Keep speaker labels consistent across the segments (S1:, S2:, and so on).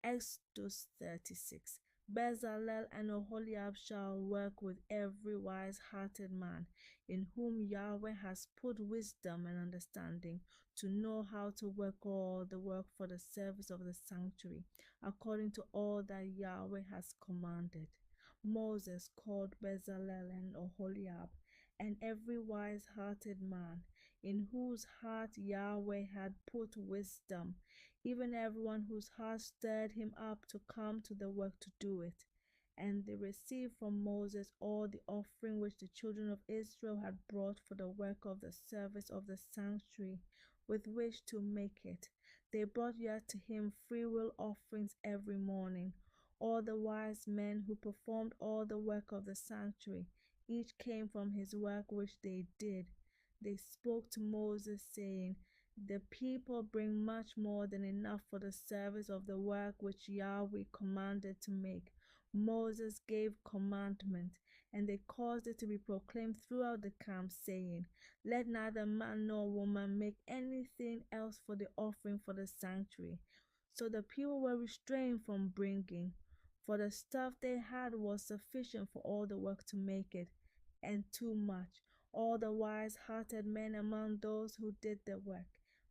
S1: Exodus 36. Bezalel and Oholiab shall work with every wise-hearted man, in whom Yahweh has put wisdom and understanding, to know how to work all the work for the service of the sanctuary, according to all that Yahweh has commanded. Moses called Bezalel and Oholiab, and every wise-hearted man, in whose heart Yahweh had put wisdom, even everyone whose heart stirred him up to come to the work to do it. And they received from Moses all the offering which the children of Israel had brought for the work of the service of the sanctuary, with which to make it. They brought yet to him freewill offerings every morning. All the wise men who performed all the work of the sanctuary, each came from his work which they did. They spoke to Moses, saying, the people bring much more than enough for the service of the work which Yahweh commanded to make. Moses gave commandment, and they caused it to be proclaimed throughout the camp, saying, let neither man nor woman make anything else for the offering for the sanctuary. So the people were restrained from bringing, for the stuff they had was sufficient for all the work to make it, and too much. All the wise-hearted men among those who did the work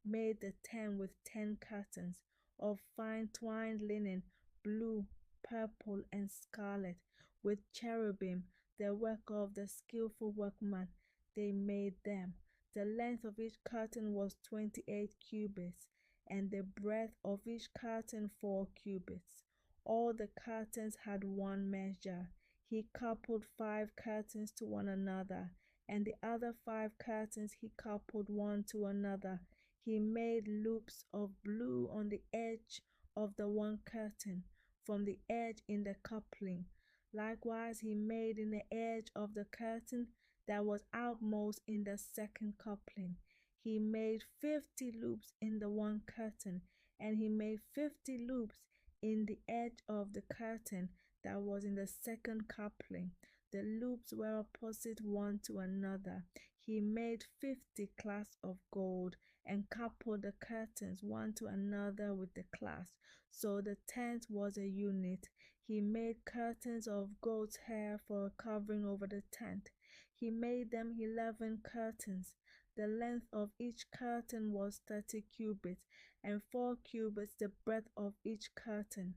S1: made the tent with 10 curtains of fine twined linen, blue, purple, and scarlet, with cherubim, the work of the skillful workman. They made them. The length of each curtain was 28 cubits, and the breadth of each curtain 4 cubits. All the curtains had one measure. He coupled 5 curtains to one another, and the other 5 curtains he coupled one to another. He made loops of blue on the edge of the one curtain, from the edge in the coupling. Likewise he made in the edge of the curtain that was outmost in the second coupling. He made 50 loops in the one curtain, and he made 50 loops in the edge of the curtain that was in the second coupling. The loops were opposite one to another. He made 50 clasps of gold, and coupled the curtains one to another with the clasp, so the tent was a unit. He made curtains of goat's hair for a covering over the tent. He made them 11 curtains. The length of each curtain was 30 cubits, and 4 cubits the breadth of each curtain.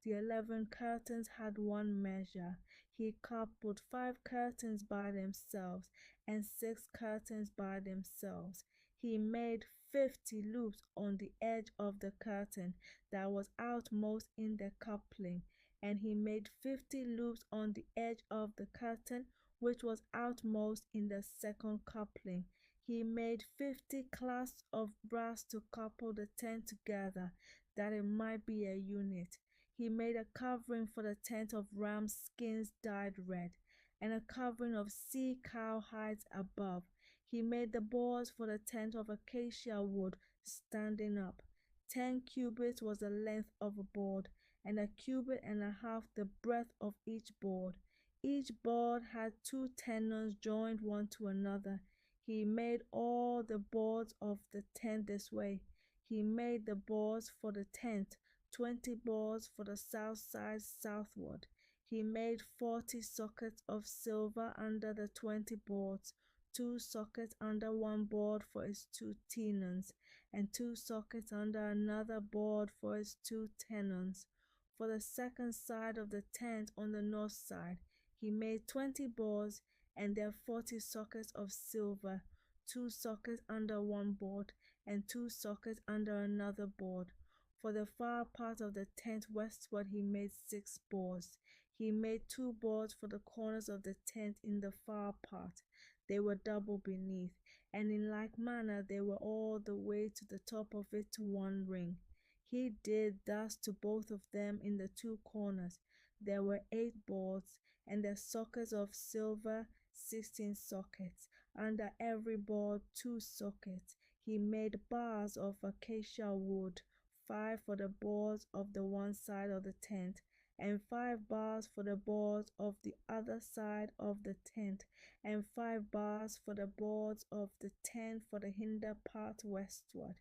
S1: The 11 curtains had one measure. He coupled 5 curtains by themselves, and 6 curtains by themselves. He made 50 loops on the edge of the curtain that was outmost in the coupling, and he made 50 loops on the edge of the curtain which was outmost in the second coupling. He made 50 clasps of brass to couple the tent together, that it might be a unit. He made a covering for the tent of ram skins dyed red, and a covering of sea cow hides above. He made the boards for the tent of acacia wood standing up. 10 cubits was the length of a board, and a cubit and a half the breadth of each board. Each board had 2 tenons joined one to another. He made all the boards of the tent this way. He made the boards for the tent, 20 boards for the south side southward. He made 40 sockets of silver under the 20 boards, 2 sockets under one board for its 2 tenons, and 2 sockets under another board for its 2 tenons. For the second side of the tent on the north side, he made 20 boards, and their 40 sockets of silver, 2 sockets under one board, and 2 sockets under another board. For the far part of the tent westward he made 6 boards. He made 2 boards for the corners of the tent in the far part. They were double beneath, and in like manner they were all the way to the top of it to one ring. He did thus to both of them in the 2 corners. There were 8 boards, and their sockets of silver 16 sockets, under every board 2 sockets. He made bars of acacia wood, 5 for the boards of the one side of the tent, and 5 bars for the boards of the other side of the tent, and 5 bars for the boards of the tent for the hinder part westward.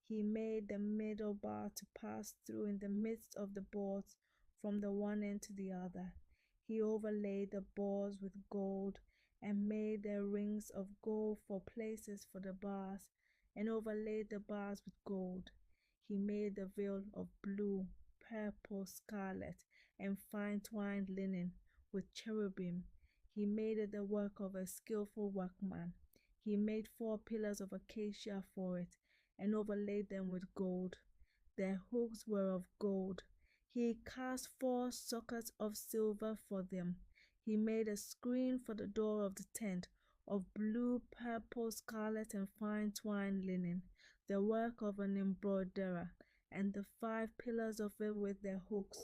S1: He made the middle bar to pass through in the midst of the boards from the one end to the other. He overlaid the boards with gold and made their rings of gold for places for the bars, and overlaid the bars with gold. He made the veil of blue, purple, scarlet, and fine twined linen with cherubim. He made it the work of a skillful workman. He made 4 pillars of acacia for it, and overlaid them with gold. Their hooks were of gold. He cast 4 sockets of silver for them. He made a screen for the door of the tent of blue, purple, scarlet, and fine twined linen, the work of an embroiderer, and the 5 pillars of it with their hooks.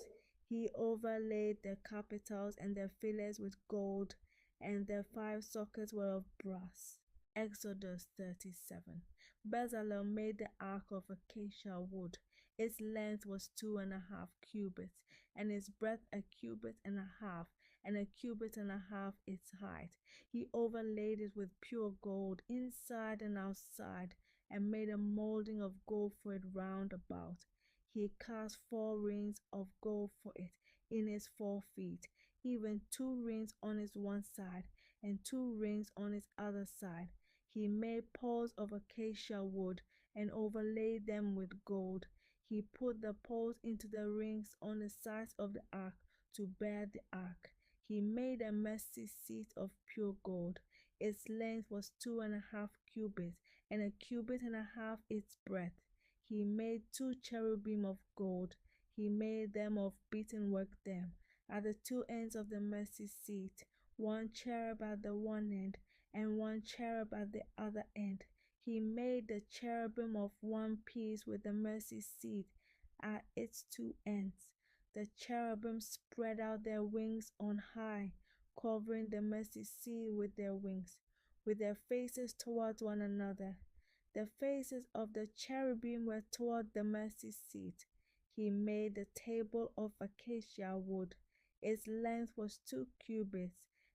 S1: He overlaid their capitals and their fillets with gold, and their 5 sockets were of brass. Exodus 37. Bezalel made the ark of acacia wood. Its length was 2.5 cubits, and its breadth 1.5 cubits, and 1.5 cubits its height. He overlaid it with pure gold inside and outside, and made a molding of gold for it round about. He cast 4 rings of gold for it in its 4 feet, even 2 rings on its one side, and 2 rings on its other side. He made poles of acacia wood and overlaid them with gold. He put the poles into the rings on the sides of the ark to bear the ark. He made a mercy seat of pure gold. Its length was 2.5 cubits, and 1.5 cubits its breadth. He made 2 cherubim of gold. He made them of beaten work them. At the 2 ends of the mercy seat, 1 cherub at the one end, and 1 cherub at the other end. He made the cherubim of one piece with the mercy seat at its 2 ends. The cherubim spread out their wings on high, covering the mercy seat with their wings, with their faces towards one another. The faces of the cherubim were toward the mercy seat. He made the table of acacia wood. Its length was 2 cubits,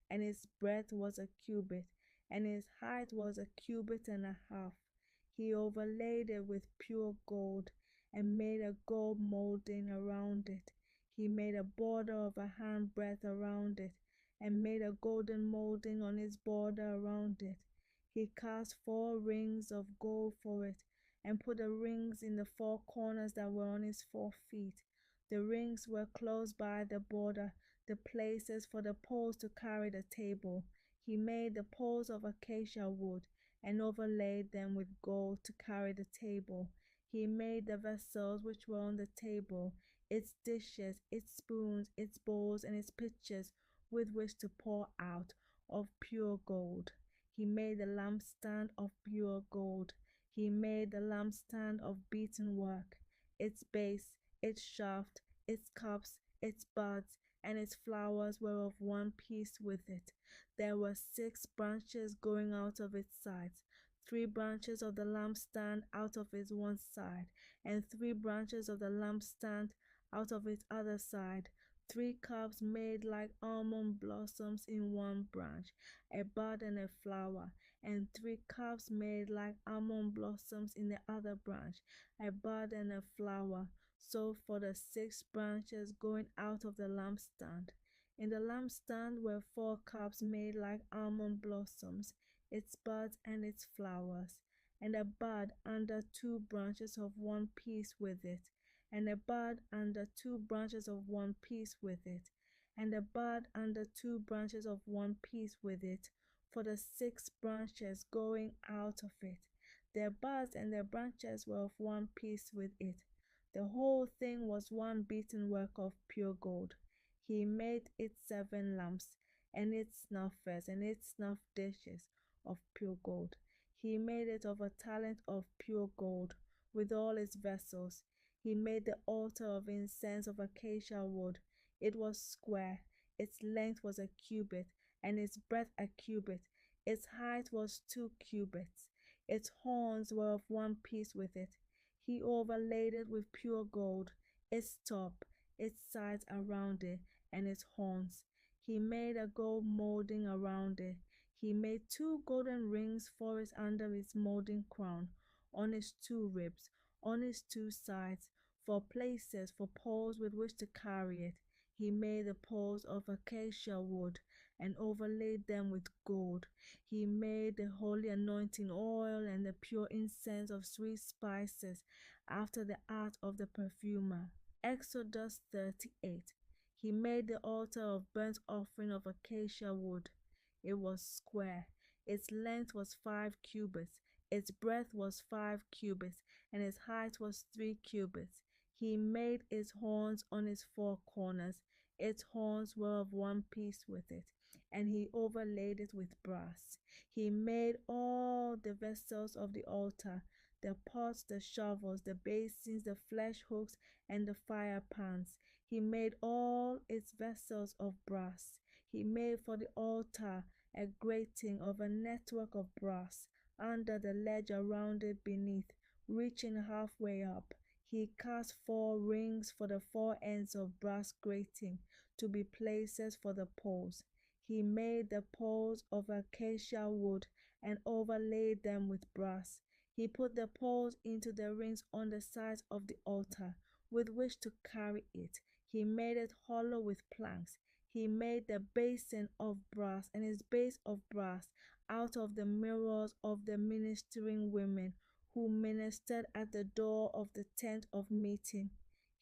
S1: and its breadth was 1 cubit, and its height was 1.5 cubits. He overlaid it with pure gold, and made a gold molding around it. He made a border of a handbreadth around it, and made a golden molding on its border around it. He cast 4 rings of gold for it, and put the rings in the 4 corners that were on its 4 feet. The rings were close by the border, the places for the poles to carry the table. He made the poles of acacia wood, and overlaid them with gold to carry the table. He made the vessels which were on the table, its dishes, its spoons, its bowls, and its pitchers with which to pour out, of pure gold. He made the lampstand of pure gold. He made the lampstand of beaten work. Its base, its shaft, its cups, its buds, and its flowers were of one piece with it. There were 6 branches going out of its sides, 3 branches of the lampstand out of its one side, and 3 branches of the lampstand out of its other side. 3 cups made like almond blossoms in one branch, a bud and a flower, and 3 cups made like almond blossoms in the other branch, a bud and a flower. So for the 6 branches going out of the lampstand. In the lampstand were 4 cups made like almond blossoms, its buds and its flowers, and a bud under 2 branches of one piece with it, and a bud under 2 branches of one piece with it, and a bud under 2 branches of one piece with it, for the 6 branches going out of it. Their buds and their branches were of one piece with it. The whole thing was one beaten work of pure gold. He made its 7 lamps, and its snuffers, and its snuff dishes of pure gold. He made it of a talent of pure gold, with all its vessels. He made the altar of incense of acacia wood. It was square. Its length was 1 cubit, and its breadth 1 cubit. Its height was 2 cubits. Its horns were of one piece with it. He overlaid it with pure gold, its top, its sides around it, and its horns. He made a gold molding around it. He made 2 golden rings for it under its molding crown, on its 2 ribs, on its two sides, for places for poles with which to carry it. He made the poles of acacia wood and overlaid them with gold. He made the holy anointing oil and the pure incense of sweet spices after the art of the perfumer. Exodus 38. He made the altar of burnt offering of acacia wood. It was square. Its length was 5 cubits, its breadth was 5 cubits, and its height was 3 cubits. He made its horns on its four corners. Its horns were of one piece with it, and he overlaid it with brass. He made all the vessels of the altar, the pots, the shovels, the basins, the flesh hooks, and the fire pans. He made all its vessels of brass. He made for the altar a grating of a network of brass under the ledge around it beneath, reaching halfway up. He cast 4 rings for the 4 ends of brass grating to be places for the poles. He made the poles of acacia wood and overlaid them with brass. He put the poles into the rings on the sides of the altar with which to carry it. He made it hollow with planks. He made the basin of brass and its base of brass out of the mirrors of the ministering women who ministered at the door of the tent of meeting.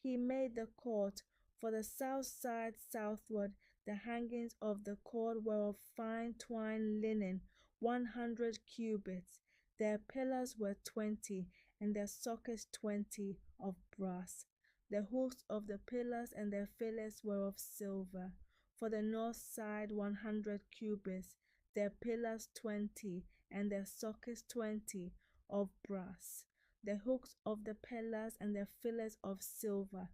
S1: He made the court for the south side southward. The hangings of the court were of fine twined linen, 100 cubits. Their pillars were 20, and their sockets 20 of brass. The hooks of the pillars and their fillets were of silver. For the north side 100 cubits, their pillars 20, and their sockets 20 of brass. The hooks of the pillars and their fillets of silver.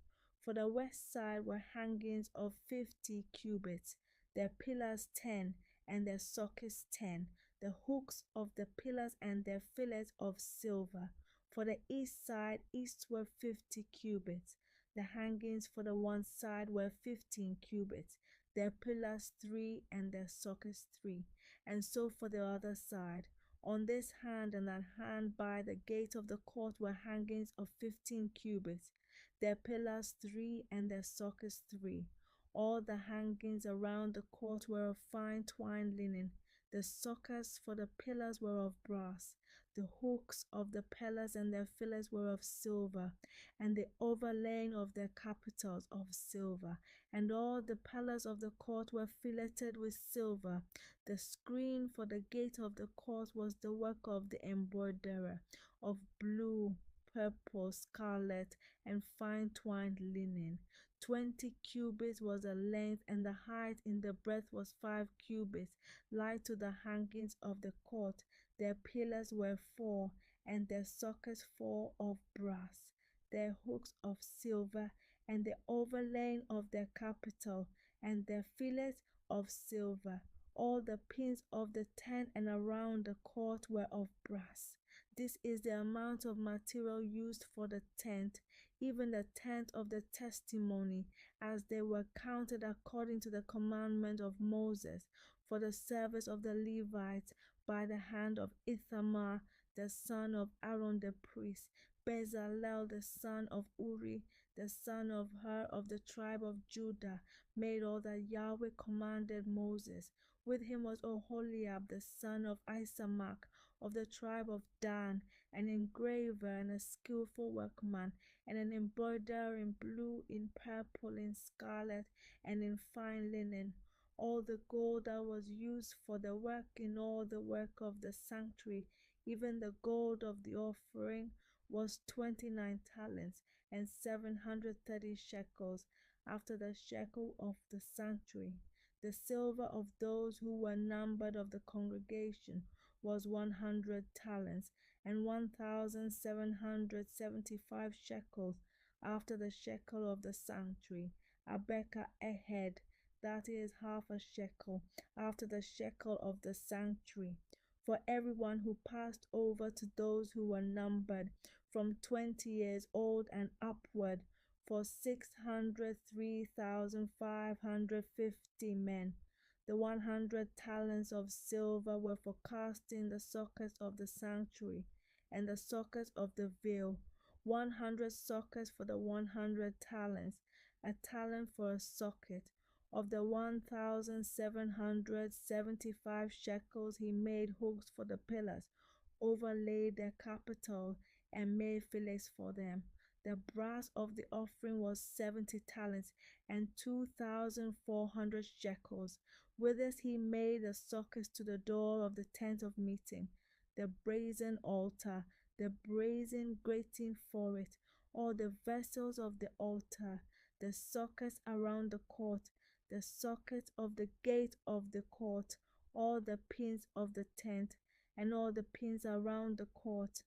S1: For the west side were hangings of 50 cubits, their pillars 10, and their sockets 10. The hooks of the pillars and their fillets of silver. For the east side eastward 50 cubits. The hangings for the one side were 15 cubits, their pillars 3 and their sockets 3. And so for the other side. On this hand and that hand by the gate of the court were hangings of 15 cubits, their pillars 3 and their sockets 3. All the hangings around the court were of fine twined linen. The sockets for the pillars were of brass. The hooks of the pillars and their fillets were of silver, and the overlaying of their capitals of silver. And all the pillars of the court were filleted with silver. The screen for the gate of the court was the work of the embroiderer, of blue, purple, scarlet, and fine twined linen. 20 cubits was the length, and the height in the breadth was 5 cubits. Like to the hangings of the court, their pillars were 4, and their sockets 4 of brass, their hooks of silver, and the overlaying of their capital, and their fillets of silver. All the pins of the tent and around the court were of brass. This is the amount of material used for the tent, even the tent of the testimony, as they were counted according to the commandment of Moses, for the service of the Levites by the hand of Ithamar, the son of Aaron the priest, Bezalel, the son of Uri, the son of Hur of the tribe of Judah, made all that Yahweh commanded Moses. With him was Oholiab, the son of Isamach, of the tribe of Dan, an engraver and a skillful workman, and an embroiderer in blue, in purple, in scarlet, and in fine linen. All the gold that was used for the work in all the work of the sanctuary, even the gold of the offering, was 29 talents and 730 shekels, after the shekel of the sanctuary. The silver of those who were numbered of the congregation was 100 talents and 1,775 shekels, after the shekel of the sanctuary. Abeka ehed, that is half a shekel, after the shekel of the sanctuary. For everyone who passed over to those who were numbered from 20 years old and upward, for 603,550 men. The 100 talents of silver were for casting the sockets of the sanctuary and the sockets of the veil, 100 sockets for the 100 talents, a talent for a socket. Of the 1,775 shekels, he made hooks for the pillars, overlaid their capital, and made fillets for them. The brass of the offering was 70 talents and 2,400 shekels. With this he made the sockets to the door of the tent of meeting, the brazen altar, the brazen grating for it, all the vessels of the altar, the sockets around the court, the socket of the gate of the court, all the pins of the tent, and all the pins around the court,